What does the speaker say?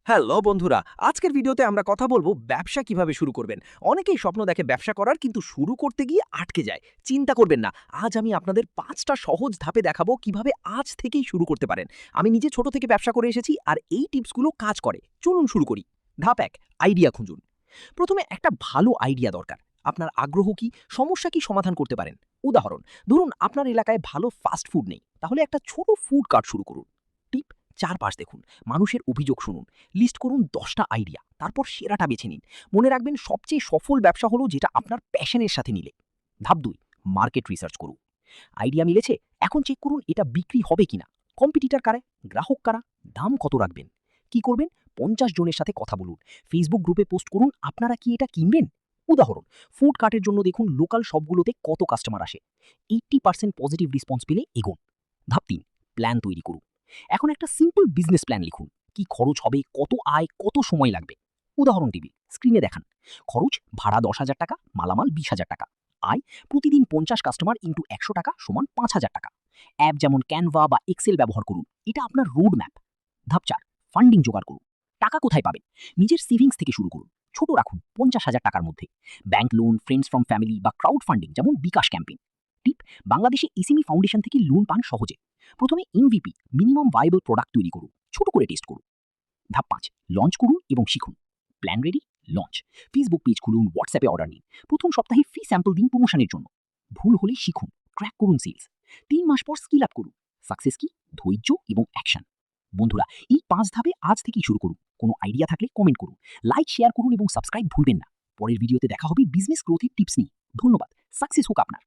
Hello বন্ধুরা, আজকের ভিডিওতে আমরা কথা বলবো ব্যবসা কিভাবে শুরু করবেন। অনেকেই স্বপ্ন দেখে ব্যবসা করার, কিন্তু শুরু করতে গিয়ে আটকে যায়। চিন্তা করবেন না, আজ আমি আপনাদের 5টা সহজ ধাপে দেখাবো কিভাবে আজ থেকেই শুরু করতে পারেন। আমি নিজে ছোট থেকে ব্যবসা করে এসেছি আর এই টিপসগুলো কাজ করে। চলুন শুরু করি। ধাপ 1, আইডিয়া খুঁজুন। প্রথমে একটা ভালো আইডিয়া দরকার। আপনার আগ্রহ কি, সমস্যা কি সমাধান করতে পারেন। উদাহরণ, ধরুন আপনার এলাকায় ভালো ফাস্ট ফুড নেই, তাহলে একটা ছোট ফুড কার্ট শুরু করুন। টিপ, চারপাশ দেখুন, মানুষের অভিযোগ শুনুন, লিস্ট করুন 10টা আইডিয়া, তারপর সেরাটা বেছে নিন। মনে রাখবেন, সবচেয়ে সফল ব্যবসা হলো যেটা আপনার প্যাশনের সাথে মিলে। ধাপ 2, মার্কেট রিসার্চ করুন। আইডিয়া মিলেছে, এখন চেক করুন এটা বিক্রি হবে কিনা। কম্পিটিটর কারা, গ্রাহক কারা, দাম কত রাখবেন। কি করবেন, 50 জনের সাথে কথা বলুন, ফেসবুক গ্রুপে পোস্ট করুন আপনারা কি এটা কিনবেন। উদাহরণ, ফুড কার্টের জন্য দেখুন লোকাল শপগুলোতে কত কাস্টমার আসে। 80% পজিটিভ রেসপন্স পেলে এগোন। ধাপ 3, প্ল্যান তৈরি করুন। এখন একটা সিম্পল বিজনেস প্ল্যান লিখুন। কি খরচ হবে, কত আয়, কত সময় লাগবে। উদাহরণ টেবিল স্ক্রিনে দেখান। খরচ, ভাড়া 10,000 টাকা, মালামাল 20,000 টাকা। আয়, প্রতিদিন 50 কাস্টমার ইন্টু 100 টাকা সমান 5,000 টাকা। অ্যাপ যেমন ক্যানভা বা এক্সেল ব্যবহার করুন, এটা আপনার রোড ম্যাপ। ধাপ 4, ফান্ডিং জোগাড় করুন। টাকা কোথায় পাবেন, নিজের সেভিংস থেকে শুরু করুন। ছোট রাখুন, 50,000 টাকার মধ্যে। Bank loan, friends from family বা ক্রাউড ফান্ডিং যেমন বিকাশ ক্যাম্পেইন। টিপ, বাংলাদেশে এসএমই ফাউন্ডেশন থেকে লোন পান সহজে। প্রথমে এমভিপি, মিনিমাম ভায়াবল প্রোডাক্ট তৈরি করুন, ছোট করে টেস্ট করুন। ধাপ 5, লঞ্চ করুন এবং শিখুন। Plan ready, launch. Facebook page খুলুন, হোয়াটসঅ্যাপে অর্ডার নিন। প্রথম সপ্তাহে ফ্রি স্যাম্পল দিন প্রমোশনের জন্য। ভুল হলে শিখুন, ট্র্যাক করুন সেলস। 3 মাস পর স্কিল আপ করুন। সাকসেস কি, ধৈর্য এবং অ্যাকশন। বন্ধুরা, এই 5 ধাপে আজ থেকেই শুরু করুন। কোনো আইডিয়া থাকলে কমেন্ট করুন, লাইক শেয়ার করুন এবং সাবস্ক্রাইব ভুলবেন না। পরের ভিডিওতে দেখা হবে বিজনেস গ্রোথের টিপস নিয়ে। ধন্যবাদ, সাকসেস হোক আপনার।